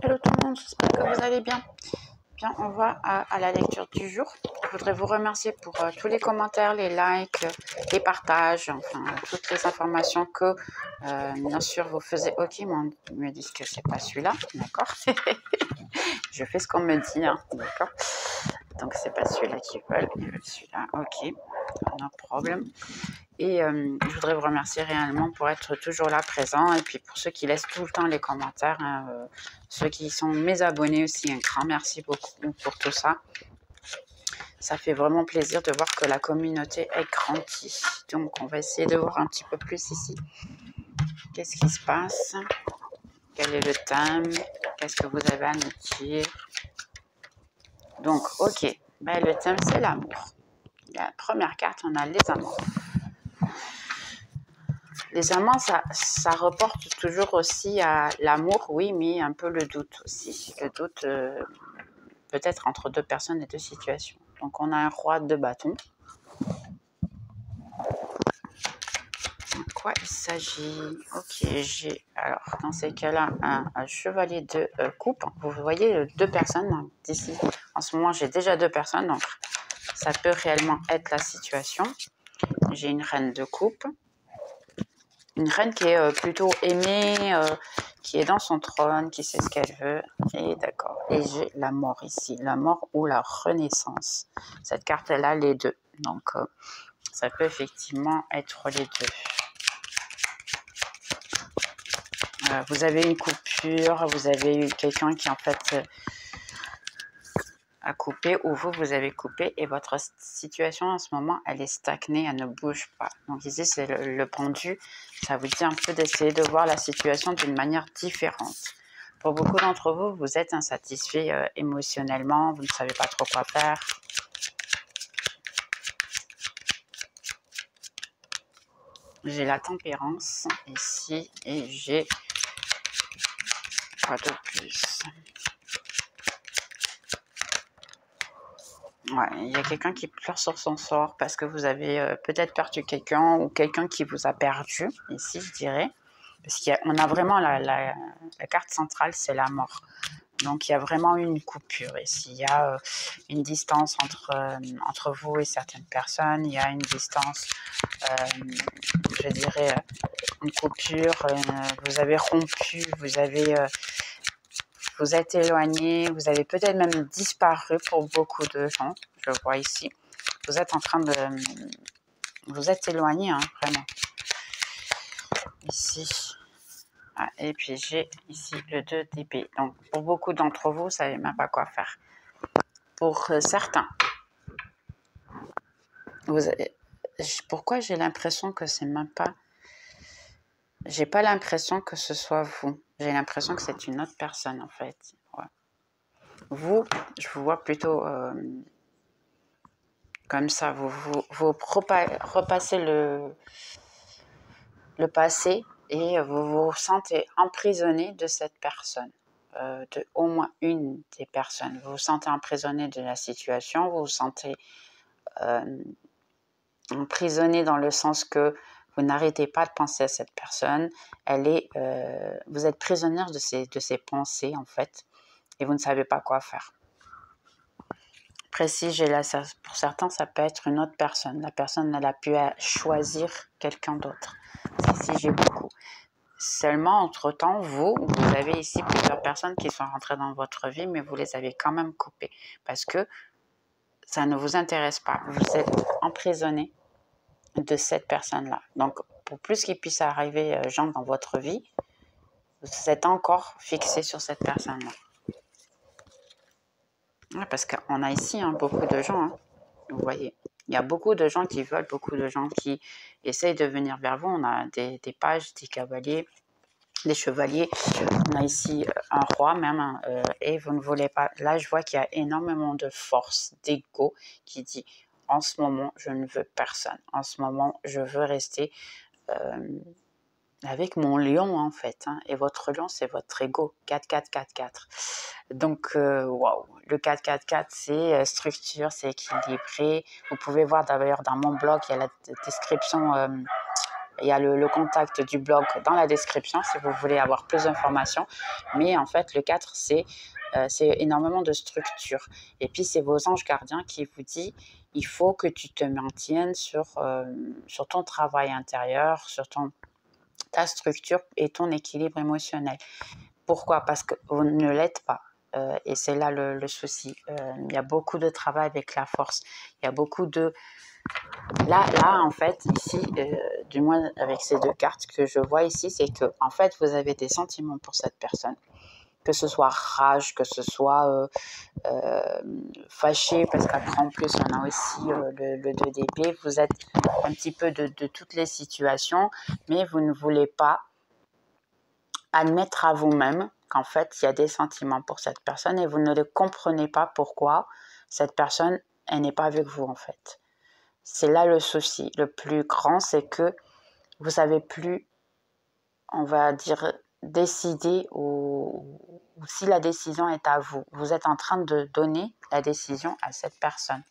Hello tout le monde, j'espère que vous allez bien. Bien, on va à la lecture du jour. Je voudrais vous remercier pour tous les commentaires, les likes, les partages, enfin toutes les informations que bien sûr vous faisiez. Ok, ils me disent que c'est pas celui-là, d'accord. Je fais ce qu'on me dit, hein, d'accord. Donc c'est pas celui-là qu'ils veulent, ils veulent celui-là. Ok, no problème. Et je voudrais vous remercier réellement pour être toujours là présent et puis pour ceux qui laissent tout le temps les commentaires, hein, ceux qui sont mes abonnés aussi, un grand merci beaucoup pour tout ça. Ça fait vraiment plaisir de voir que la communauté est grandie. Donc on va essayer de voir un petit peu plus ici. Qu'est-ce qui se passe? Quel est le thème? Qu'est-ce que vous avez à nous dire? Donc ok, ben, le thème c'est l'amour. La première carte, on a les amants. Les amants, ça reporte toujours aussi à l'amour, oui, mais un peu le doute aussi. Le doute, peut-être entre deux personnes et deux situations. Donc, on a un roi de bâton. De quoi il s'agit? Ok, j'ai, alors, dans ces cas-là, un chevalier de coupe. Vous voyez deux personnes d'ici. En ce moment, j'ai déjà deux personnes, donc ça peut réellement être la situation. J'ai une reine de coupe. Une reine qui est plutôt aimée, qui est dans son trône, qui sait ce qu'elle veut. Et d'accord. Et j'ai la mort ici, la mort ou la renaissance. Cette carte, elle a les deux. Donc, ça peut effectivement être les deux. Vous avez une coupure, vous avez eu quelqu'un qui en fait a coupé ou vous avez coupé et votre situation en ce moment, elle est stagnée, elle ne bouge pas. Donc ici, c'est le pendu. Ça vous dit un peu d'essayer de voir la situation d'une manière différente. Pour beaucoup d'entre vous, vous êtes insatisfait émotionnellement, vous ne savez pas trop quoi faire. J'ai la tempérance ici et j'ai quoi de plus? Ouais, il y a quelqu'un qui pleure sur son sort parce que vous avez peut-être perdu quelqu'un ou quelqu'un qui vous a perdu, ici je dirais. Parce qu'on a vraiment la carte centrale, c'est la mort. Donc il y a vraiment une coupure ici. Il y a une distance entre vous et certaines personnes. Il y a une distance, je dirais, une coupure. Vous avez rompu, vous êtes éloigné, vous avez peut-être même disparu pour beaucoup de gens, je vois ici. Vous êtes en train de... Vous êtes éloigné, hein, vraiment. Ici. Ah, et puis j'ai ici le 2 d'épée. Donc pour beaucoup d'entre vous, vous ne savez même pas quoi faire. Pour certains, pourquoi j'ai l'impression que c'est même pas... J'ai pas l'impression que ce soit vous. J'ai l'impression que c'est une autre personne, en fait. Ouais. Vous, je vous vois plutôt comme ça. Vous repassez le passé et vous vous sentez emprisonné de cette personne. De au moins une des personnes. Vous vous sentez emprisonné de la situation, vous vous sentez emprisonné dans le sens que vous n'arrêtez pas de penser à cette personne. Vous êtes prisonnière de ses pensées, en fait, et vous ne savez pas quoi faire. Précis, pour certains, ça peut être une autre personne. La personne, elle a pu choisir quelqu'un d'autre. Ici, j'ai beaucoup. Seulement, entre-temps, vous avez ici plusieurs personnes qui sont rentrées dans votre vie, mais vous les avez quand même coupées parce que ça ne vous intéresse pas. Vous êtes emprisonné de cette personne-là. Donc, pour plus qu'il puisse arriver gens dans votre vie, vous êtes encore fixé sur cette personne-là. Ouais, parce qu'on a ici beaucoup de gens, hein, vous voyez. Il y a beaucoup de gens qui veulent, beaucoup de gens qui essayent de venir vers vous. On a des pages, des cavaliers, des chevaliers. On a ici un roi même, et vous ne voulez pas. Là, je vois qu'il y a énormément de force, d'ego qui dit en ce moment, je ne veux personne. En ce moment, je veux rester avec mon lion en fait. Hein, et votre lion, c'est votre ego. 4-4-4-4. Donc, waouh, le 4-4-4, c'est structure, c'est équilibré. Vous pouvez voir d'ailleurs dans mon blog, il y a la description il y a le contact du blog dans la description si vous voulez avoir plus d'informations. Mais en fait, le 4, c'est énormément de structure. Et puis, c'est vos anges gardiens qui vous disent il faut que tu te maintiennes sur ton travail intérieur, sur ta structure et ton équilibre émotionnel. Pourquoi? Parce que vous ne l'êtes pas. Et c'est là le souci. Il y a beaucoup de travail avec la force. Il y a beaucoup de... Là en fait, ici, du moins avec ces deux cartes que je vois ici, c'est que en fait, vous avez des sentiments pour cette personne. Que ce soit rage, que ce soit fâché, parce qu'après en plus, on a aussi le 2 d'épée. Vous êtes un petit peu de toutes les situations, mais vous ne voulez pas admettre à vous-même qu'en fait, il y a des sentiments pour cette personne et vous ne le comprenez pas pourquoi cette personne, elle n'est pas avec vous en fait. C'est là le souci. Le plus grand, c'est que vous ne savez plus, on va dire, décider ou si la décision est à vous. Vous êtes en train de donner la décision à cette personne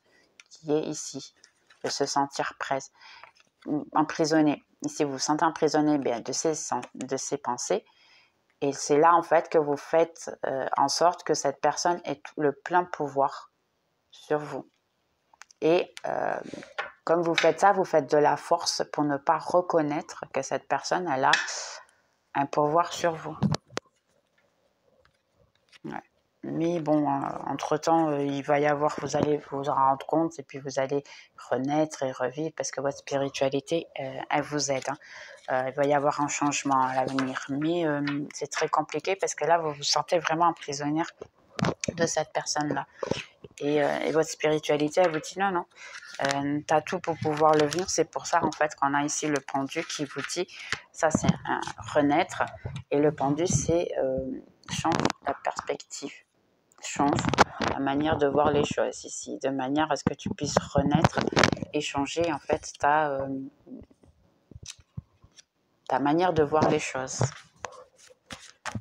qui est ici, de se sentir prête, emprisonnée. Ici, vous vous sentez emprisonné de ses pensées. Et c'est là, en fait, que vous faites en sorte que cette personne ait le plein pouvoir sur vous. Et comme vous faites ça, vous faites de la force pour ne pas reconnaître que cette personne, elle a un pouvoir sur vous. Ouais. Mais bon, entre-temps, il va y avoir, vous allez vous en rendre compte et puis vous allez renaître et revivre parce que votre spiritualité, elle vous aide. Il va y avoir un changement à l'avenir. Mais c'est très compliqué parce que là, vous vous sentez vraiment prisonnière de cette personne-là. Et votre spiritualité, elle vous dit non, tu as tout pour pouvoir le vivre. C'est pour ça, en fait, qu'on a ici le pendu qui vous dit, ça c'est un renaître. Et le pendu, c'est change la perspective, change la manière de voir les choses ici, de manière à ce que tu puisses renaître et changer, en fait, ta manière de voir les choses.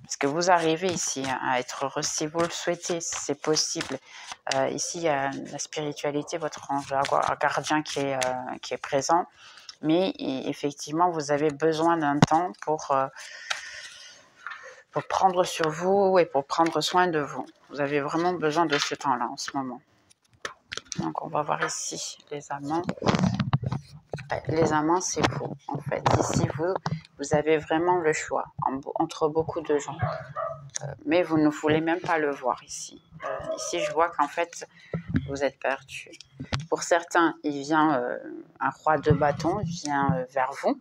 Parce que vous arrivez ici à être heureux si vous le souhaitez, si c'est possible. Ici, il y a la spiritualité, votre ange gardien qui est présent. Mais effectivement, vous avez besoin d'un temps pour prendre sur vous et pour prendre soin de vous. Vous avez vraiment besoin de ce temps-là en ce moment. Donc, on va voir ici les amants. Les amants, c'est vous, en fait. Ici, vous avez vraiment le choix entre beaucoup de gens. Mais vous ne voulez même pas le voir ici. Ici, je vois qu'en fait, vous êtes perdu. Pour certains, il vient un roi de bâton, vient vers vous.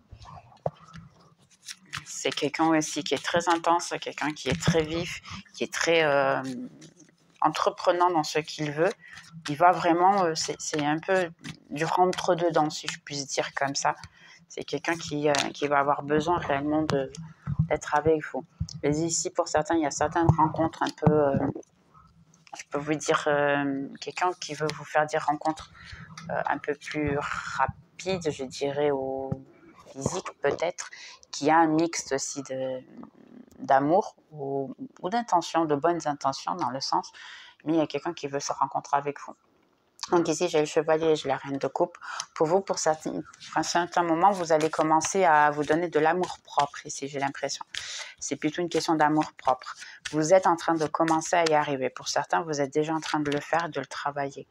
C'est quelqu'un aussi qui est très intense, quelqu'un qui est très vif, qui est très entreprenant dans ce qu'il veut. Il va vraiment, c'est un peu du rentre-dedans, si je puis dire comme ça. C'est quelqu'un qui va avoir besoin réellement d'être avec vous. Mais ici, pour certains, il y a certaines rencontres un peu, je peux vous dire, quelqu'un qui veut vous faire des rencontres un peu plus rapides, je dirais, ou physiques peut-être, qui a un mix aussi d'amour ou d'intention, de bonnes intentions dans le sens, mais il y a quelqu'un qui veut se rencontrer avec vous. Donc ici, j'ai le chevalier et j'ai la reine de coupe. Pour vous, pour un certain moment, vous allez commencer à vous donner de l'amour propre ici, j'ai l'impression. C'est plutôt une question d'amour propre. Vous êtes en train de commencer à y arriver. Pour certains, vous êtes déjà en train de le faire, de le travailler.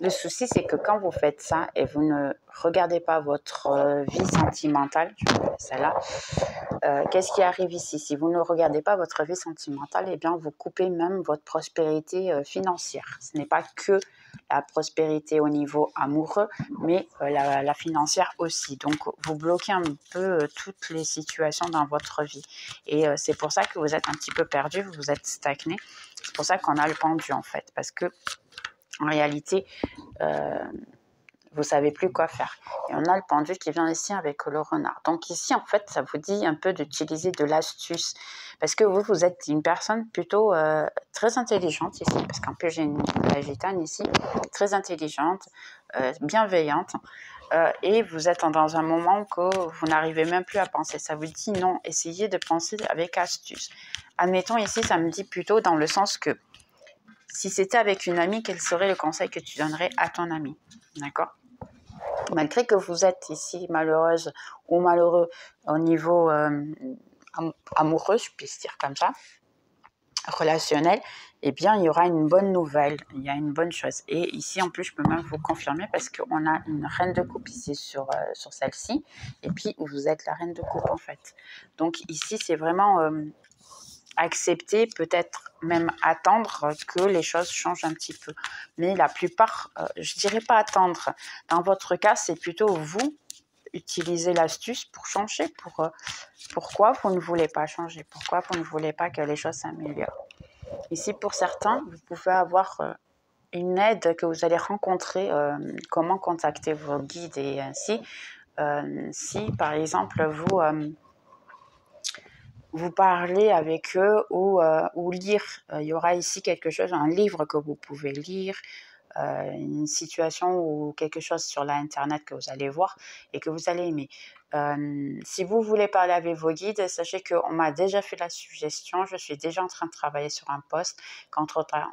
Le souci, c'est que quand vous faites ça et vous ne regardez pas votre vie sentimentale, je vais mettre celle-là, qu'est-ce qui arrive ici? Si vous ne regardez pas votre vie sentimentale, eh bien, vous coupez même votre prospérité financière. Ce n'est pas que la prospérité au niveau amoureux, mais la financière aussi. Donc, vous bloquez un peu toutes les situations dans votre vie. Et c'est pour ça que vous êtes un petit peu perdu, vous êtes stagné. C'est pour ça qu'on a le pendu, en fait, parce que en réalité, vous savez plus quoi faire. Et on a le pendu qui vient ici avec le renard. Donc ici, en fait, ça vous dit un peu d'utiliser de l'astuce. Parce que vous êtes une personne plutôt très intelligente ici. Parce qu'en plus, j'ai la gitane ici. Très intelligente, bienveillante. Et vous êtes dans un moment que vous n'arrivez même plus à penser. Ça vous dit non, essayez de penser avec astuce. Admettons ici, ça me dit plutôt dans le sens que si c'était avec une amie, quel serait le conseil que tu donnerais à ton amie? D'accord? malgré que vous êtes ici malheureuse ou malheureux au niveau amoureux, je puis dire comme ça, relationnel, eh bien, il y aura une bonne nouvelle, il y a une bonne chose. Et ici, en plus, je peux même vous confirmer parce qu'on a une reine de coupe ici sur celle-ci, et puis vous êtes la reine de coupe en fait. Donc ici, c'est vraiment accepter, peut-être même attendre que les choses changent un petit peu. Mais la plupart, je dirais pas attendre. Dans votre cas, c'est plutôt vous utiliser l'astuce pour changer. Pourquoi vous ne voulez pas changer? Pourquoi vous ne voulez pas que les choses s'améliorent? Ici, pour certains, vous pouvez avoir une aide que vous allez rencontrer, comment contacter vos guides et ainsi. Si, par exemple, vous parlez avec eux ou lire, il y aura ici quelque chose, un livre que vous pouvez lire, une situation ou quelque chose sur l'internet que vous allez voir et que vous allez aimer. Si vous voulez parler avec vos guides, sachez qu'on m'a déjà fait la suggestion, je suis déjà en train de travailler sur un post. Quand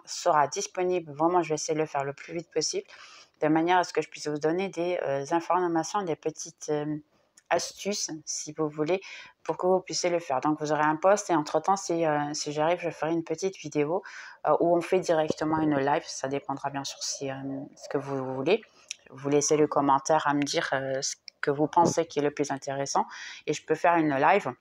sera disponible, vraiment je vais essayer de le faire le plus vite possible, de manière à ce que je puisse vous donner des informations, des petites astuces, si vous voulez, pour que vous puissiez le faire. Donc vous aurez un post et entre-temps, si j'arrive, je ferai une petite vidéo où on fait directement une live. Ça dépendra bien sûr ce que vous voulez. Vous laissez le commentaire à me dire ce que vous pensez qui est le plus intéressant et je peux faire une live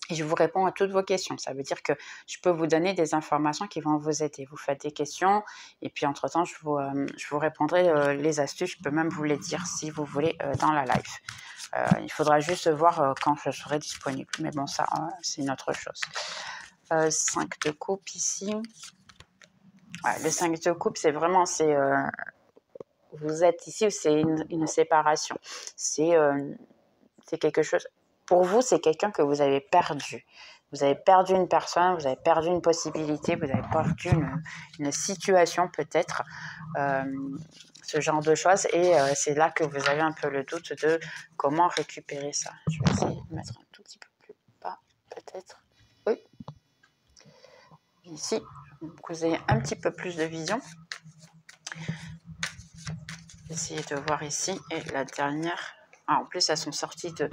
et je vous réponds à toutes vos questions. Ça veut dire que je peux vous donner des informations qui vont vous aider. Vous faites des questions et puis entre-temps, je vous répondrai les astuces. Je peux même vous les dire si vous voulez dans la live. Il faudra juste voir quand je serai disponible. Mais bon, ça, c'est une autre chose. 5 de coupe ici. Ouais, le 5 de coupe, c'est vraiment... vous êtes ici, c'est une séparation. C'est quelque chose... Pour vous, c'est quelqu'un que vous avez perdu. Vous avez perdu une personne, vous avez perdu une possibilité, vous avez perdu une situation peut-être. Ce genre de choses et c'est là que vous avez un peu le doute de comment récupérer ça. Je vais essayer de mettre un tout petit peu plus bas peut-être. Oui. Ici, pour que vous ayez un petit peu plus de vision. Essayez de voir ici et la dernière. Ah, en plus, elles sont sorties de...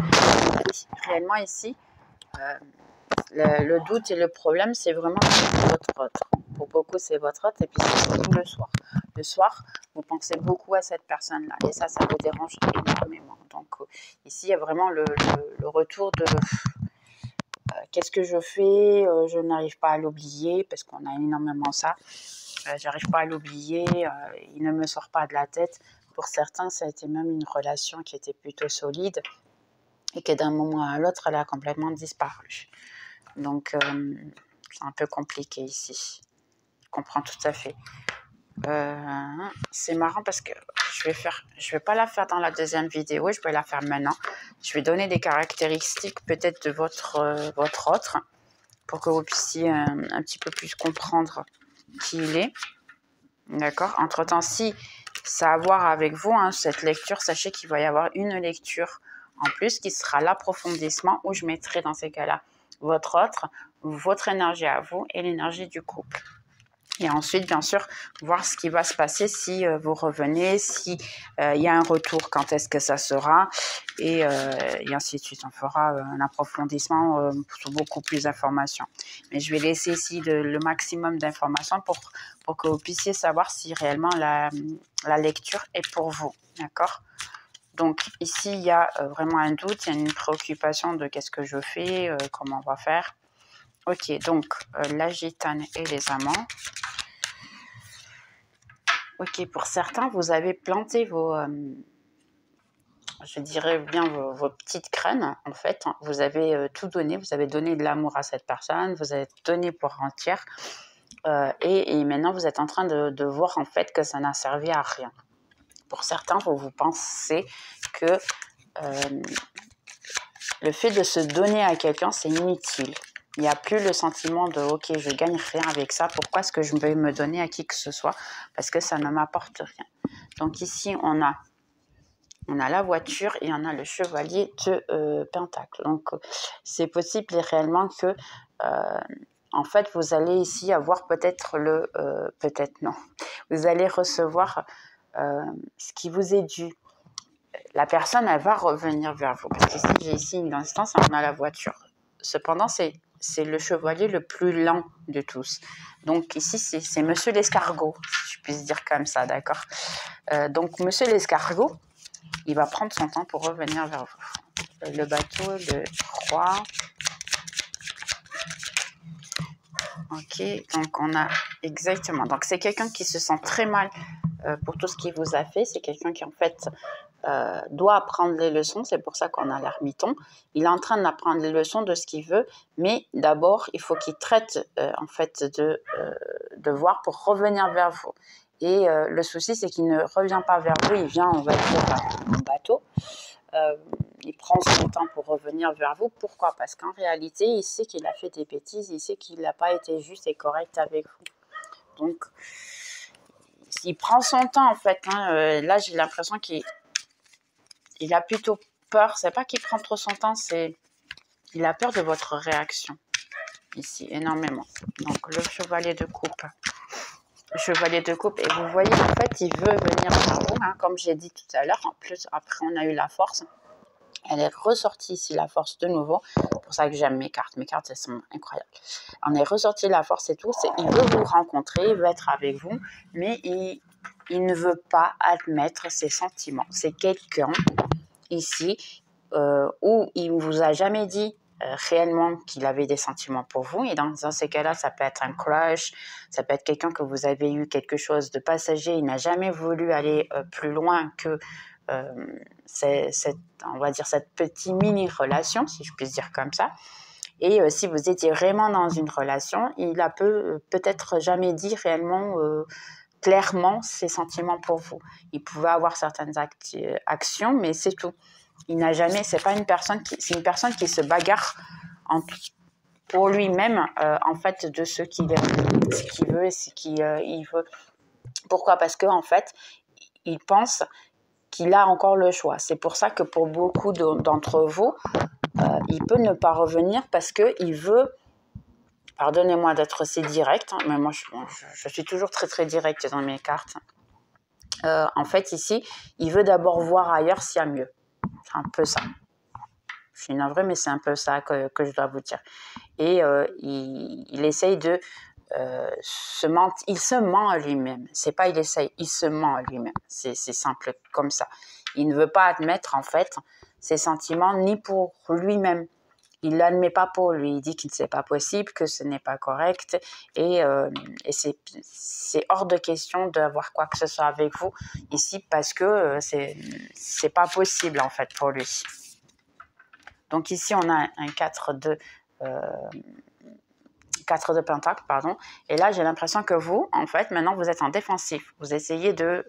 Réellement ici, le doute et le problème, c'est vraiment votre autre. Pour beaucoup, c'est votre autre et puis c'est surtout le soir. Le soir, vous pensez beaucoup à cette personne-là et ça vous dérange énormément. Donc ici, il y a vraiment le retour de qu'est-ce que je fais, je n'arrive pas à l'oublier parce qu'on a énormément ça. J'arrive pas à l'oublier, il ne me sort pas de la tête. Pour certains, ça a été même une relation qui était plutôt solide et que d'un moment à l'autre, elle a complètement disparu. Donc, c'est un peu compliqué ici. Je comprends tout à fait. C'est marrant parce que je vais pas la faire dans la deuxième vidéo, je vais la faire maintenant. Je vais donner des caractéristiques peut-être de votre autre pour que vous puissiez un petit peu plus comprendre qui il est. D'accord? Entre-temps, si ça a à voir avec vous, cette lecture, sachez qu'il va y avoir une lecture en plus qui sera l'approfondissement où je mettrai dans ces cas-là votre autre, votre énergie à vous et l'énergie du couple. Et ensuite, bien sûr, voir ce qui va se passer si vous revenez, si il y a un retour, quand est-ce que ça sera, et ainsi de suite. On fera un approfondissement sur beaucoup plus d'informations. Mais je vais laisser ici le maximum d'informations pour que vous puissiez savoir si réellement la lecture est pour vous. D'accord ? Donc ici, il y a vraiment un doute, il y a une préoccupation de qu'est-ce que je fais, comment on va faire. Ok, donc la gitane et les amants. Ok, pour certains, vous avez planté je dirais bien vos petites graines, en fait. Vous avez tout donné, vous avez donné de l'amour à cette personne, vous avez donné pour entière. Et maintenant, vous êtes en train de voir, en fait, que ça n'a servi à rien. Pour certains, vous pensez que le fait de se donner à quelqu'un, c'est inutile. Il n'y a plus le sentiment de « ok, je gagne rien avec ça, pourquoi est-ce que je vais me donner à qui que ce soit ?» parce que ça ne m'apporte rien. Donc ici, on a la voiture et on a le chevalier de Pentacle. Donc c'est possible réellement que en fait, vous allez ici avoir peut-être peut-être non. Vous allez recevoir ce qui vous est dû. la personne, elle va revenir vers vous. Parce qu'ici, j'ai ici une instance, on a la voiture. Cependant, c'est le chevalier le plus lent de tous. Donc ici, c'est Monsieur l'escargot, si je puisse dire comme ça, d'accord? Donc Monsieur l'escargot, il va prendre son temps pour revenir vers vous. Le bateau, le roi. Ok, donc on a exactement. Donc c'est quelqu'un qui se sent très mal pour tout ce qu'il vous a fait. C'est quelqu'un qui en fait doit apprendre les leçons. C'est pour ça qu'on a l'ermiton. Il est en train d'apprendre les leçons de ce qu'il veut, mais d'abord il faut qu'il traite en fait de voir pour revenir vers vous. Et le souci c'est qu'il ne revient pas vers vous. Il vient, on va dire, en bateau. Il prend son temps pour revenir vers vous. Pourquoi? Parce qu'en réalité, il sait qu'il a fait des bêtises, il sait qu'il n'a pas été juste et correct avec vous. Donc, il prend son temps en fait. Là, j'ai l'impression qu'il a plutôt peur. C'est pas qu'il prend trop son temps, c'est il a peur de votre réaction. Ici, énormément. Donc, le chevalier de coupe. Le chevalier de coupe. Et vous voyez, en fait, il veut venir vers vous. Comme j'ai dit tout à l'heure. En plus, après, on a eu la force. Elle est ressortie ici, la force, de nouveau. C'est pour ça que j'aime mes cartes. Mes cartes, elles sont incroyables. On est ressorti la force et tout. Il veut vous rencontrer, il veut être avec vous, mais il ne veut pas admettre ses sentiments. C'est quelqu'un ici où il ne vous a jamais dit réellement qu'il avait des sentiments pour vous. Et dans ces cas-là, ça peut être un crush, ça peut être quelqu'un que vous avez eu quelque chose de passager. Il n'a jamais voulu aller plus loin que on va dire cette petite mini-relation, si je puis dire comme ça. Et si vous étiez vraiment dans une relation, il a peut-être jamais dit réellement, clairement ses sentiments pour vous. Il pouvait avoir certaines actions, mais c'est tout. Il n'a jamais, c'est une personne qui se bagarre pour lui-même, en fait, de ce qu'il veut et ce qu'il veut. Pourquoi? Parce qu'en fait, il pense qu'il a encore le choix. C'est pour ça que pour beaucoup d'entre vous, il peut ne pas revenir parce qu'il veut, pardonnez-moi d'être aussi direct, mais moi je suis toujours très très directe dans mes cartes. En fait ici, il veut d'abord voir ailleurs s'il y a mieux. C'est un peu ça. Je suis navrée, mais c'est un peu ça que je dois vous dire. Et il essaye de il se ment à lui-même. C'est pas il essaye, il se ment à lui-même. C'est simple comme ça. Il ne veut pas admettre en fait ses sentiments ni pour lui-même. Il ne l'admet pas pour lui. Il dit que c'est pas possible, que ce n'est pas correct et c'est hors de question d'avoir quoi que ce soit avec vous ici parce que c'est pas possible en fait pour lui. Donc ici on a un 4 de pentacle, pardon. Et là, j'ai l'impression que vous, en fait, maintenant, vous êtes en défensif. Vous essayez de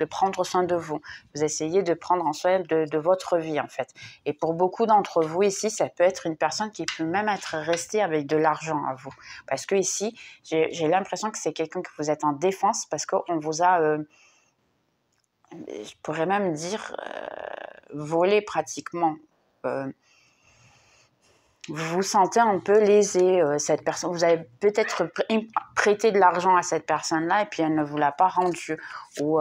prendre soin de vous. Vous essayez de prendre soin de votre vie, en fait. Et pour beaucoup d'entre vous, ici, ça peut être une personne qui peut même être restée avec de l'argent à vous. Parce que ici, j'ai l'impression que c'est quelqu'un que vous êtes en défense parce qu'on vous a, je pourrais même dire, volé pratiquement. Vous vous sentez un peu lésé, cette personne. Vous avez peut-être prêté de l'argent à cette personne-là et puis elle ne vous l'a pas rendu. Ou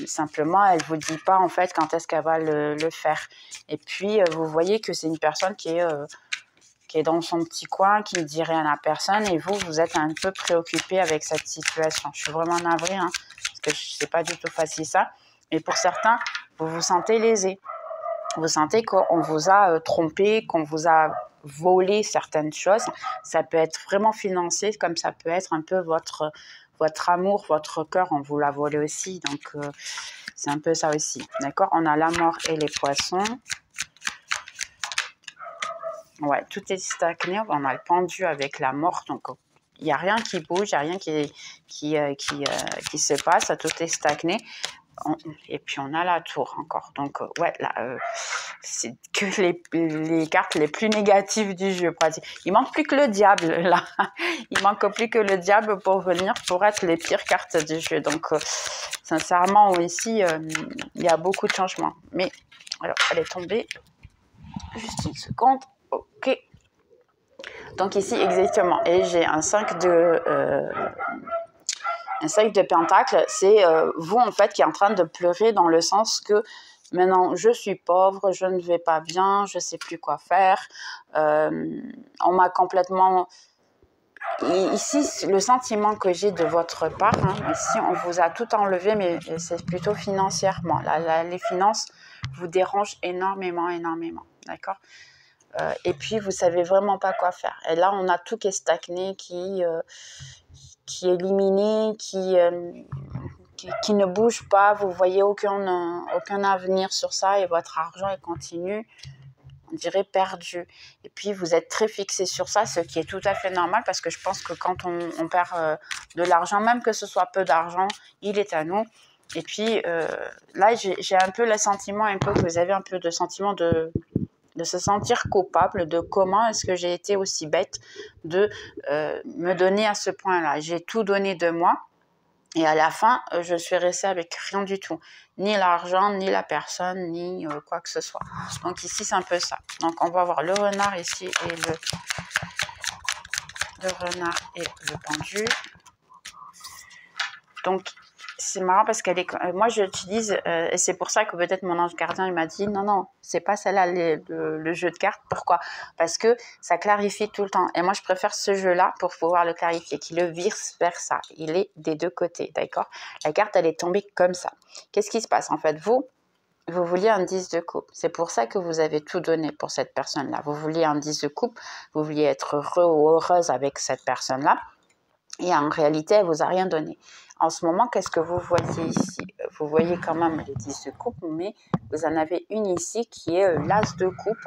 simplement, elle ne vous dit pas en fait quand est-ce qu'elle va le faire. Et puis, vous voyez que c'est une personne qui est dans son petit coin, qui ne dit rien à personne. Et vous êtes un peu préoccupé avec cette situation. Je suis vraiment navrée, parce que c'est pas du tout facile ça. Et pour certains, vous vous sentez lésé. Vous sentez qu'on vous a trompé, qu'on vous a volé certaines choses. Ça peut être vraiment financier, comme ça peut être un peu votre amour, votre cœur, on vous l'a volé aussi. Donc, c'est un peu ça aussi. D'accord? On a la mort et les poissons. Ouais, tout est stagné. On a le pendu avec la mort. Donc, il n'y a rien qui bouge, il n'y a rien qui se passe. Tout est stagné. Et puis on a la tour encore. Donc ouais, là, c'est que les cartes les plus négatives du jeu. Il manque plus que le diable là. Il manque plus que le diable pour être les pires cartes du jeu. Donc sincèrement ici, il y a beaucoup de changements. Mais alors, elle est tombée. Juste une seconde. Ok. Donc ici exactement. Et j'ai un 5 de pentacle, c'est vous en fait qui est en train de pleurer dans le sens que Maintenant, je suis pauvre, je ne vais pas bien, je ne sais plus quoi faire. On m'a complètement... Ici, le sentiment que j'ai de votre part, ici, on vous a tout enlevé, mais c'est plutôt financièrement. Les finances vous dérangent énormément, énormément. D'accord? Et puis, vous ne savez vraiment pas quoi faire. Et là, on a tout qui est stagné, qui est éliminé, qui ne bouge pas. Vous ne voyez aucun avenir sur ça et votre argent il continue, on dirait, perdu. Et puis, vous êtes très fixé sur ça, ce qui est tout à fait normal parce que je pense que quand on perd de l'argent, même que ce soit peu d'argent, il est à nous. Et puis, là, j'ai un peu le sentiment, que vous avez un peu de sentiment de se sentir coupable de comment est-ce que j'ai été aussi bête de me donner à ce point-là. J'ai tout donné de moi. Et à la fin, je suis restée avec rien du tout. Ni l'argent, ni la personne, ni quoi que ce soit. Donc ici, c'est un peu ça. Donc on va voir le renard ici et le renard et le pendu. Donc c'est marrant parce qu'elle est, moi j'utilise, et c'est pour ça que peut-être mon ange gardien il m'a dit non, c'est pas celle-là le jeu de cartes. Pourquoi? Parce que ça clarifie tout le temps. Et moi je préfère ce jeu-là pour pouvoir le clarifier, qui le vice versa. Il est des deux côtés, d'accord? La carte elle est tombée comme ça. Qu'est-ce qui se passe? En fait, vous vouliez un 10 de coupe. C'est pour ça que vous avez tout donné pour cette personne-là. Vous vouliez un 10 de coupe, vous vouliez être heureux ou heureuse avec cette personne-là. Et en réalité, elle ne vous a rien donné. En ce moment, qu'est-ce que vous voyez ici? Vous voyez quand même les 10 de coupe, mais vous en avez une ici qui est l'as de coupe,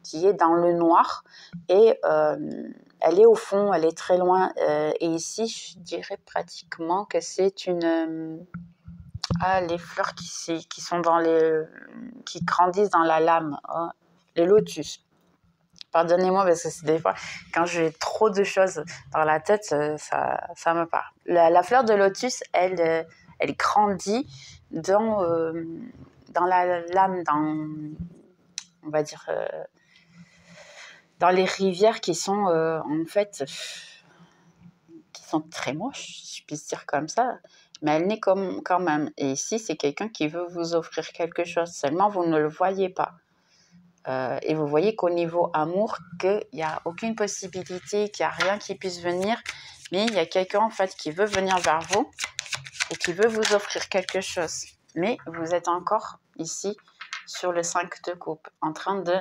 qui est dans le noir. Et elle est au fond, elle est très loin. Et ici, je dirais pratiquement que c'est une... les fleurs qui sont qui grandissent dans la lame. Hein, les lotus. Pardonnez-moi parce que c'est des fois, quand j'ai trop de choses dans la tête, ça me part. La fleur de lotus, elle grandit dans la lame, on va dire, dans les rivières qui sont en fait, qui sont très moches, si je puis dire comme ça. Mais elle naît quand même. Et ici, c'est quelqu'un qui veut vous offrir quelque chose. Seulement, vous ne le voyez pas. Et vous voyez qu'au niveau amour, qu'il n'y a aucune possibilité, qu'il n'y a rien qui puisse venir, mais il y a quelqu'un en fait qui veut venir vers vous et qui veut vous offrir quelque chose. Mais vous êtes encore ici sur le 5 de coupe, en train de,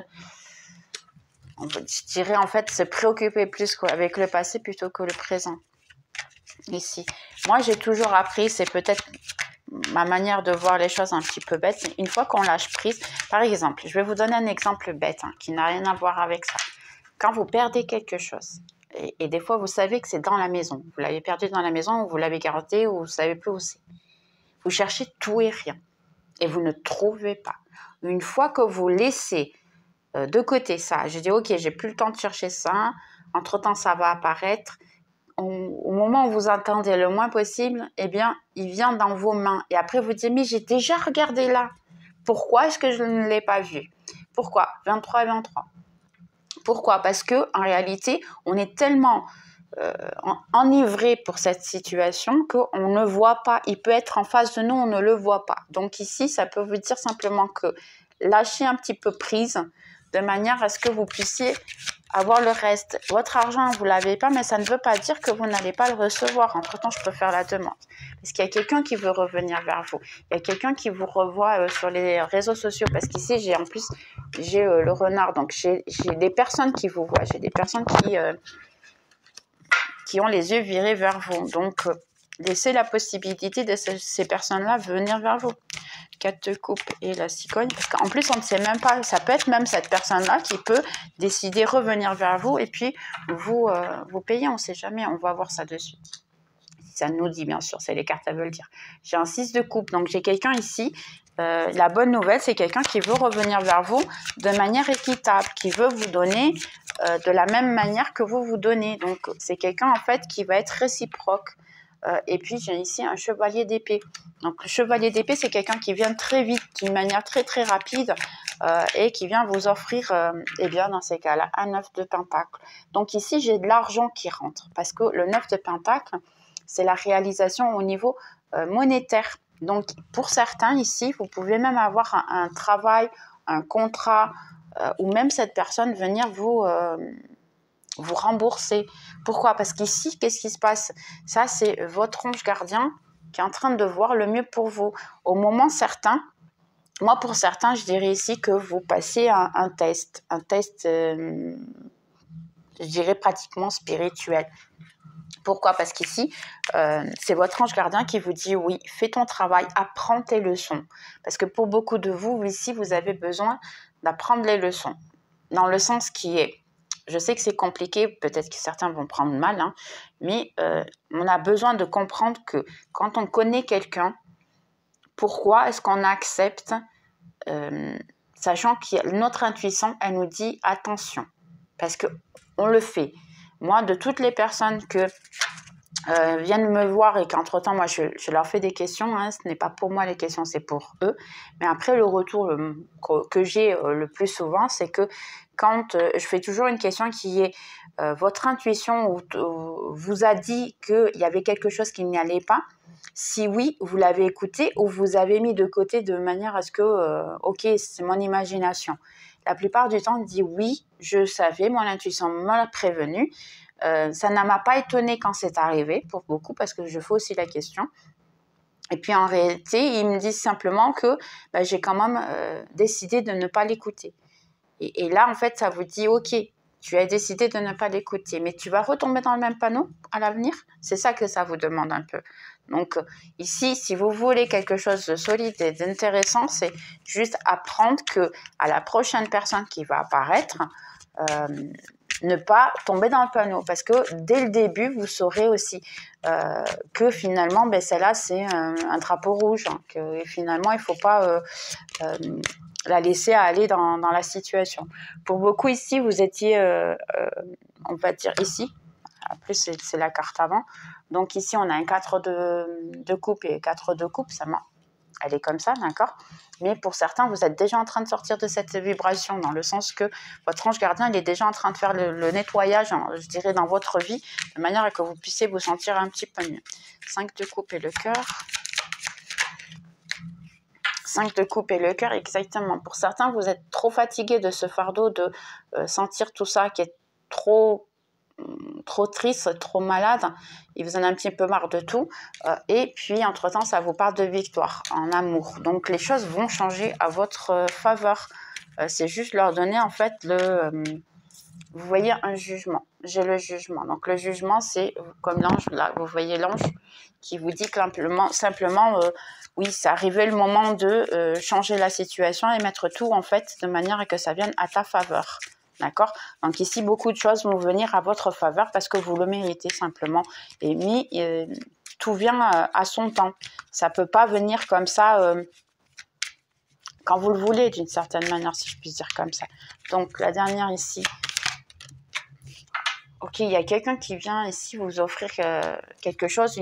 je dirais en fait, se préoccuper plus avec le passé plutôt que le présent. Ici. Moi, j'ai toujours appris, c'est peut-être ma manière de voir les choses un petit peu bête, mais une fois qu'on lâche prise, par exemple, je vais vous donner un exemple bête qui n'a rien à voir avec ça. Quand vous perdez quelque chose, et des fois vous savez que c'est dans la maison, vous l'avez perdu dans la maison, ou vous l'avez gardé, ou vous ne savez plus où c'est. Vous cherchez tout et rien, et vous ne trouvez pas. Une fois que vous laissez de côté ça, je dis ok, j'ai plus le temps de chercher ça, entre-temps ça va apparaître, au moment où vous entendez le moins possible, eh bien, il vient dans vos mains. Et après, vous dites, mais j'ai déjà regardé là. Pourquoi est-ce que je ne l'ai pas vu? Pourquoi 23 et 23. Pourquoi? Parce qu'en réalité, on est tellement enivré pour cette situation qu'on ne voit pas. Il peut être en face de nous, on ne le voit pas. Donc ici, ça peut vous dire simplement que lâchez un petit peu prise de manière à ce que vous puissiez avoir le reste. Votre argent, vous ne l'avez pas, mais ça ne veut pas dire que vous n'allez pas le recevoir. Entre-temps, je peux faire la demande. Parce qu'il y a quelqu'un qui veut revenir vers vous. Il y a quelqu'un qui vous revoit sur les réseaux sociaux. Parce qu'ici, j'ai le renard. Donc, j'ai des personnes qui vous voient. J'ai des personnes qui ont les yeux virés vers vous. Donc, laissez la possibilité de ces personnes-là venir vers vous. 4 de coupe et la cigogne, parce qu'en plus on ne sait même pas, ça peut être même cette personne-là qui peut décider revenir vers vous et puis vous payer, on ne sait jamais, on va voir ça dessus. Ça nous dit bien sûr, c'est les cartes, ça veut le dire. J'ai un 6 de coupe, donc j'ai quelqu'un ici, la bonne nouvelle c'est quelqu'un qui veut revenir vers vous de manière équitable, qui veut vous donner de la même manière que vous donnez, donc c'est quelqu'un en fait qui va être réciproque. Et puis j'ai ici un chevalier d'épée. Donc le chevalier d'épée, c'est quelqu'un qui vient très vite, d'une manière très très rapide et qui vient vous offrir, eh bien dans ces cas-là, un 9 de pentacle. Donc ici j'ai de l'argent qui rentre parce que le 9 de pentacle, c'est la réalisation au niveau monétaire. Donc, pour certains ici, vous pouvez même avoir un travail, un contrat, ou même cette personne venir vous rembourser. Pourquoi? Parce qu'ici, qu'est-ce qui se passe? Ça, c'est votre ange gardien qui est en train de voir le mieux pour vous. Au moment certain, moi, pour certains, je dirais ici que vous passez un test, je dirais pratiquement spirituel. Pourquoi? Parce qu'ici, c'est votre ange gardien qui vous dit oui, fais ton travail, apprends tes leçons. Parce que pour beaucoup de vous, ici, vous avez besoin d'apprendre les leçons. Dans le sens qui est, je sais que c'est compliqué, peut-être que certains vont prendre mal, hein, mais on a besoin de comprendre que quand on connaît quelqu'un, pourquoi est-ce qu'on accepte, sachant que notre intuition, elle nous dit attention, parce qu'on le fait. Moi, de toutes les personnes que viennent me voir et qu'entre-temps, moi, je leur fais des questions. Hein, ce n'est pas pour moi les questions, c'est pour eux. Mais après, le retour que j'ai le plus souvent, c'est que quand je fais toujours une question qui est votre intuition vous a dit qu'il y avait quelque chose qui n'y allait pas. Si oui, vous l'avez écouté ou vous avez mis de côté de manière à ce que, ok, c'est mon imagination. La plupart du temps, on dit oui, je savais, mon intuition m'a prévenu. Ça ne m'a pas étonnée quand c'est arrivé, pour beaucoup, parce que je fais aussi la question. Et puis en réalité, ils me disent simplement que j'ai quand même décidé de ne pas l'écouter. Et là, en fait, ça vous dit, ok, tu as décidé de ne pas l'écouter, mais tu vas retomber dans le même panneau à l'avenir. C'est ça que ça vous demande un peu. Donc ici, si vous voulez quelque chose de solide et d'intéressant, c'est juste apprendre que à la prochaine personne qui va apparaître, ne pas tomber dans le panneau, parce que dès le début, vous saurez aussi que finalement, celle-là, c'est un drapeau rouge, hein, que finalement, il ne faut pas la laisser aller dans la situation. Pour beaucoup ici, vous étiez, on va dire ici, en plus c'est la carte avant, donc ici on a un 4 de coupe et 4 de coupe, ça elle est comme ça, d'accord? Mais pour certains, vous êtes déjà en train de sortir de cette vibration, dans le sens que votre ange gardien, il est déjà en train de faire le nettoyage, je dirais, dans votre vie, de manière à que vous puissiez vous sentir un petit peu mieux. 5 de coupe et le cœur. 5 de coupe et le cœur, exactement. Pour certains, vous êtes trop fatigué de ce fardeau, de sentir tout ça qui est trop triste, trop malade, et vous en avez un petit peu marre de tout, et puis entre-temps, ça vous parle de victoire en amour. Donc, les choses vont changer à votre faveur. C'est juste leur donner, en fait, vous voyez un jugement. J'ai le jugement. Donc, le jugement, c'est comme l'ange, là, vous voyez l'ange qui vous dit simplement oui, c'est arrivé le moment de changer la situation et mettre tout, en fait, de manière à que ça vienne à ta faveur. D'accord? Donc ici, beaucoup de choses vont venir à votre faveur parce que vous le méritez simplement. Mais tout vient à son temps. Ça ne peut pas venir comme ça quand vous le voulez, d'une certaine manière, si je puis dire comme ça. Donc la dernière ici. Ok, il y a quelqu'un qui vient ici vous offrir quelque chose.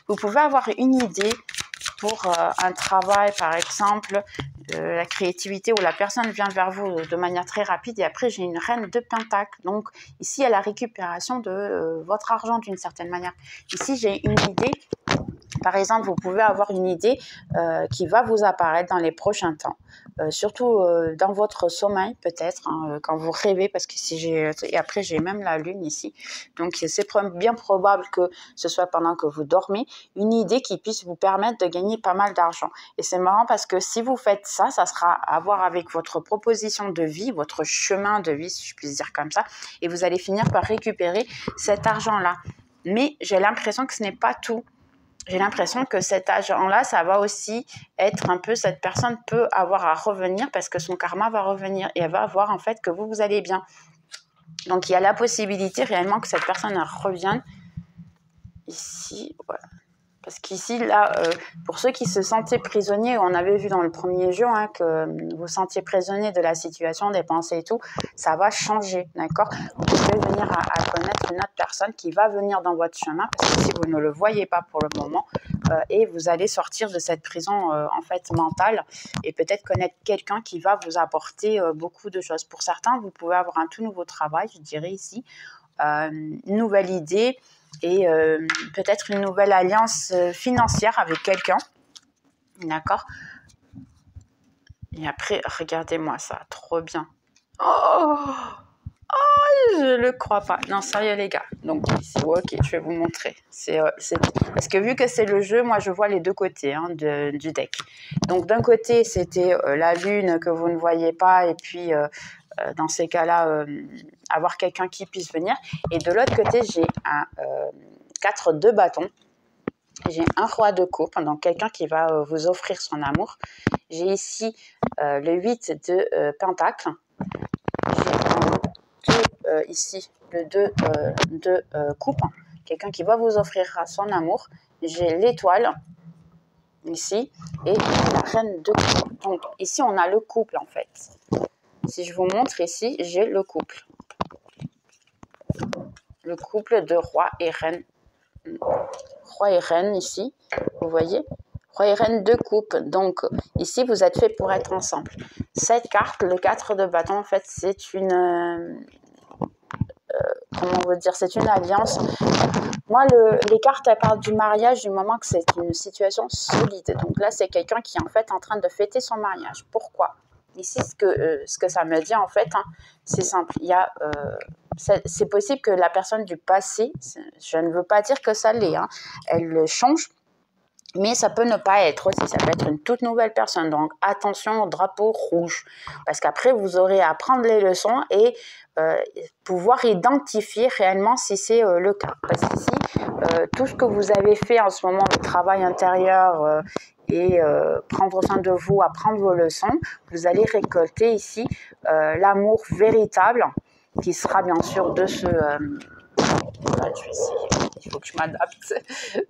Vous pouvez avoir une idée pour un travail, par exemple, la créativité, où la personne vient vers vous de manière très rapide, et après j'ai une reine de pentacles. Donc ici, il y a la récupération de votre argent d'une certaine manière. Ici, j'ai une idée. Par exemple, vous pouvez avoir une idée qui va vous apparaître dans les prochains temps. Surtout dans votre sommeil, peut-être, hein, quand vous rêvez, parce que et après j'ai même la lune ici. Donc c'est bien probable que ce soit pendant que vous dormez, une idée qui puisse vous permettre de gagner pas mal d'argent. Et c'est marrant parce que si vous faites ça, ça sera à voir avec votre proposition de vie, votre chemin de vie, si je puis dire comme ça, et vous allez finir par récupérer cet argent-là. Mais j'ai l'impression que ce n'est pas tout. J'ai l'impression que cet argent-là, ça va aussi être un peu, cette personne peut avoir à revenir parce que son karma va revenir et elle va voir en fait que vous allez bien. Donc, il y a la possibilité réellement que cette personne revienne ici, voilà. Parce qu'ici, là, pour ceux qui se sentaient prisonniers, on avait vu dans le premier jeu hein, que vous sentiez prisonnier de la situation, des pensées et tout, ça va changer, d'accord? Vous pouvez venir à connaître une autre personne qui va venir dans votre chemin, parce que si vous ne le voyez pas pour le moment, et vous allez sortir de cette prison en fait mentale, et peut-être connaître quelqu'un qui va vous apporter beaucoup de choses. Pour certains, vous pouvez avoir un tout nouveau travail, je dirais ici, une nouvelle idée, et peut-être une nouvelle alliance financière avec quelqu'un. D'accord? Et après, regardez-moi ça, trop bien. Oh, je le crois pas. Non, sérieux les gars. Donc ici, ok, je vais vous montrer. Parce que vu que c'est le jeu, moi je vois les deux côtés hein, du deck. Donc d'un côté, c'était la lune que vous ne voyez pas, et puis dans ces cas-là, avoir quelqu'un qui puisse venir. Et de l'autre côté, j'ai un 4 de bâton. J'ai un roi de coupe, donc quelqu'un qui va vous offrir son amour. J'ai ici le 8 de pentacle. J'ai ici le 2 de coupe, quelqu'un qui va vous offrir son amour. J'ai l'étoile ici et la reine de coupe. Donc ici on a le couple en fait. Si je vous montre ici, j'ai le couple. Le couple de roi et reine. Roi et reine ici, vous voyez, roi et reine de coupe. Donc ici vous êtes fait pour être ensemble. Cette carte, le 4 de bâton, en fait c'est une comment on veut dire, c'est une alliance. Moi les cartes elles parlent du mariage du moment que c'est une situation solide. Donc là c'est quelqu'un qui est en fait en train de fêter son mariage. Pourquoi? Ici ce que ça me dit en fait hein, c'est simple, il y a c'est possible que la personne du passé, je ne veux pas dire que ça l'est, hein, elle change, mais ça peut ne pas être aussi, ça peut être une toute nouvelle personne. Donc attention au drapeau rouge, parce qu'après vous aurez à prendre les leçons et pouvoir identifier réellement si c'est le cas. Parce qu'ici, tout ce que vous avez fait en ce moment, le travail intérieur et prendre soin de vous, apprendre vos leçons, vous allez récolter ici l'amour véritable qui sera bien sûr de ce... Voilà, je vais essayer, il faut que je m'adapte,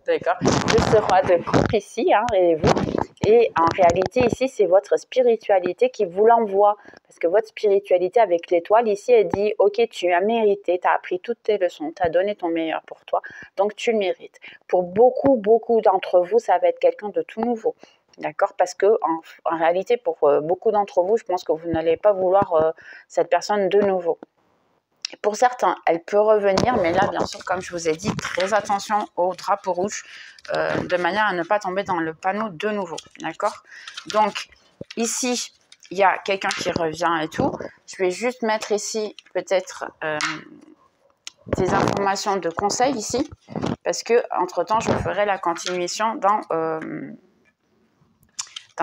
d'accord, de ce roi de coupe ici, hein, voyez-vous. Et en réalité, ici, c'est votre spiritualité qui vous l'envoie. Parce que votre spiritualité avec l'étoile, ici, elle dit, ok, tu as mérité, tu as appris toutes tes leçons, tu as donné ton meilleur pour toi, donc tu le mérites. Pour beaucoup, beaucoup d'entre vous, ça va être quelqu'un de tout nouveau. D'accord? Parce que en réalité, pour beaucoup d'entre vous, je pense que vous n'allez pas vouloir cette personne de nouveau. Pour certains, elle peut revenir, mais là, bien sûr, comme je vous ai dit, très attention au drapeau rouge, de manière à ne pas tomber dans le panneau de nouveau, d'accord? Donc, ici, il y a quelqu'un qui revient et tout. Je vais juste mettre ici, peut-être, des informations de conseil ici, parce que, entre-temps, je ferai la continuation dans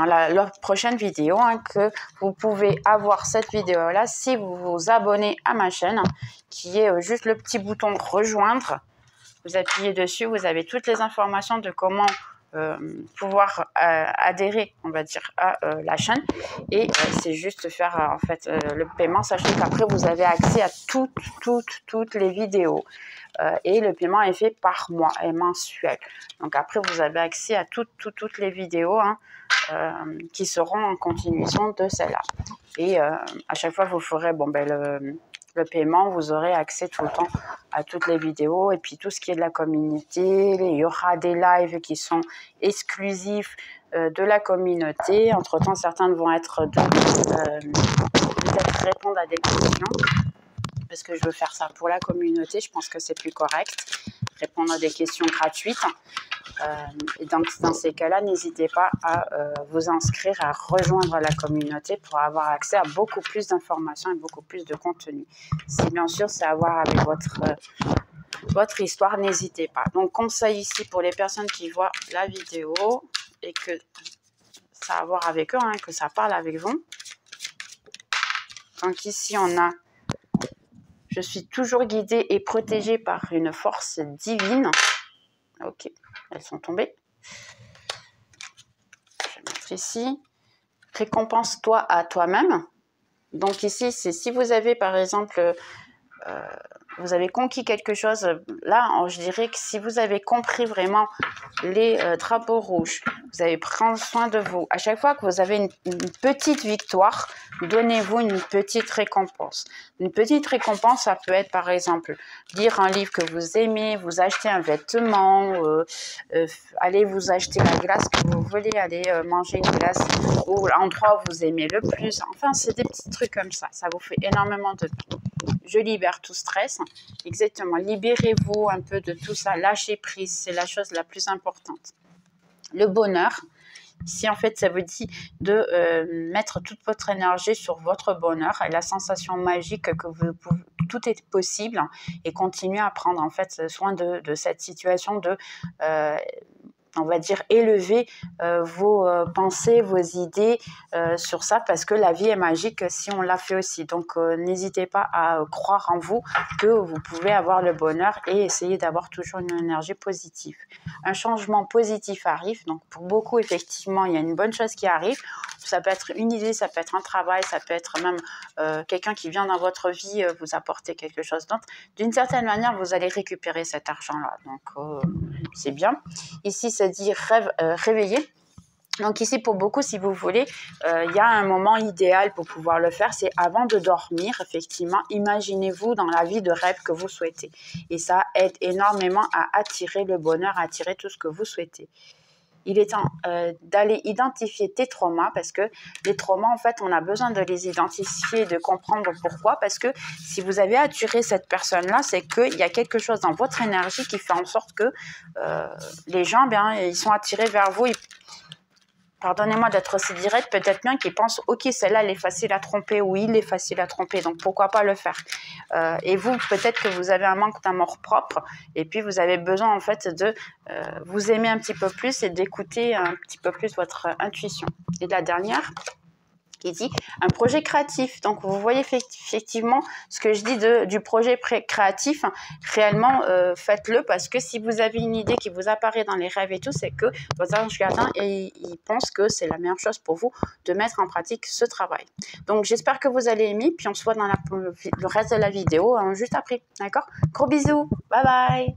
la prochaine vidéo, hein, que vous pouvez avoir cette vidéo là si vous vous abonnez à ma chaîne, qui est juste le petit bouton rejoindre. Vous appuyez dessus, vous avez toutes les informations de comment pouvoir adhérer, on va dire, à la chaîne, et c'est juste faire en fait le paiement. Sachez qu'après vous avez accès à toutes les vidéos et le paiement est fait par mois et mensuel. Donc après vous avez accès à toutes les vidéos hein, qui seront en continuation de celle-là. Et à chaque fois vous ferez le paiement, vous aurez accès tout le temps à toutes les vidéos et puis tout ce qui est de la communauté. Il y aura des lives qui sont exclusifs de la communauté. Entre-temps, certains vont être peut-être répondre à des questions parce que je veux faire ça pour la communauté. Je pense que c'est plus correct. Répondre à des questions gratuites. Et donc, dans ces cas-là, n'hésitez pas à vous inscrire, à rejoindre la communauté pour avoir accès à beaucoup plus d'informations et beaucoup plus de contenu. Si bien sûr c'est à voir avec votre histoire, n'hésitez pas. Donc, conseil ici pour les personnes qui voient la vidéo et que ça a à voir avec eux, hein, que ça parle avec vous. Donc ici, on a « Je suis toujours guidée et protégée par une force divine ». Ok, elles sont tombées. Je vais mettre ici. Récompense-toi à toi-même. Donc ici, c'est si vous avez par exemple, vous avez conquis quelque chose. Là, je dirais que si vous avez compris vraiment les drapeaux rouges, vous avez pris soin de vous. À chaque fois que vous avez une petite victoire, donnez-vous une petite récompense. Une petite récompense, ça peut être par exemple lire un livre que vous aimez, vous acheter un vêtement, aller vous acheter la glace que vous voulez, aller manger une glace ou l'endroit où vous aimez le plus. Enfin, c'est des petits trucs comme ça. Ça vous fait énormément de bien. Je libère tout stress. Exactement. Libérez-vous un peu de tout ça. Lâchez prise. C'est la chose la plus importante. Le bonheur. Si en fait ça vous dit de mettre toute votre énergie sur votre bonheur et la sensation magique que vous pouvez, tout est possible, et continuer à prendre en fait soin de cette situation, de on va dire élever vos pensées, vos idées sur ça, parce que la vie est magique si on l'a fait aussi. Donc n'hésitez pas à croire en vous, que vous pouvez avoir le bonheur, et essayer d'avoir toujours une énergie positive. Un changement positif arrive, donc pour beaucoup effectivement il y a une bonne chose qui arrive. Ça peut être une idée, ça peut être un travail, ça peut être même quelqu'un qui vient dans votre vie vous apporter quelque chose d'autre. D'une certaine manière vous allez récupérer cet argent là, donc c'est bien. Ici ça dit réveiller. Donc ici, pour beaucoup, si vous voulez, il y a un moment idéal pour pouvoir le faire, c'est avant de dormir. Effectivement, imaginez-vous dans la vie de rêve que vous souhaitez. Et ça aide énormément à attirer le bonheur, à attirer tout ce que vous souhaitez. Il est temps d'aller identifier tes traumas, parce que les traumas, en fait, on a besoin de les identifier, de comprendre pourquoi. Parce que si vous avez attiré cette personne-là, c'est qu'il y a quelque chose dans votre énergie qui fait en sorte que les gens, bien, ils sont attirés vers vous. Pardonnez-moi d'être aussi direct, peut-être bien qu'ils pensent « Ok, celle-là, elle est facile à tromper » ou « Il est facile à tromper, donc pourquoi pas le faire ?» Et vous, peut-être que vous avez un manque d'amour propre, et puis vous avez besoin en fait de vous aimer un petit peu plus et d'écouter un petit peu plus votre intuition. Et la dernière qui dit un projet créatif. Donc vous voyez effectivement ce que je dis du projet créatif, réellement faites-le, parce que si vous avez une idée qui vous apparaît dans les rêves et tout, c'est que vos anges gardiens, ils pensent que c'est la meilleure chose pour vous de mettre en pratique ce travail. Donc j'espère que vous allez aimer, puis on se voit dans le reste de la vidéo juste après, d'accord? Gros bisous, bye bye.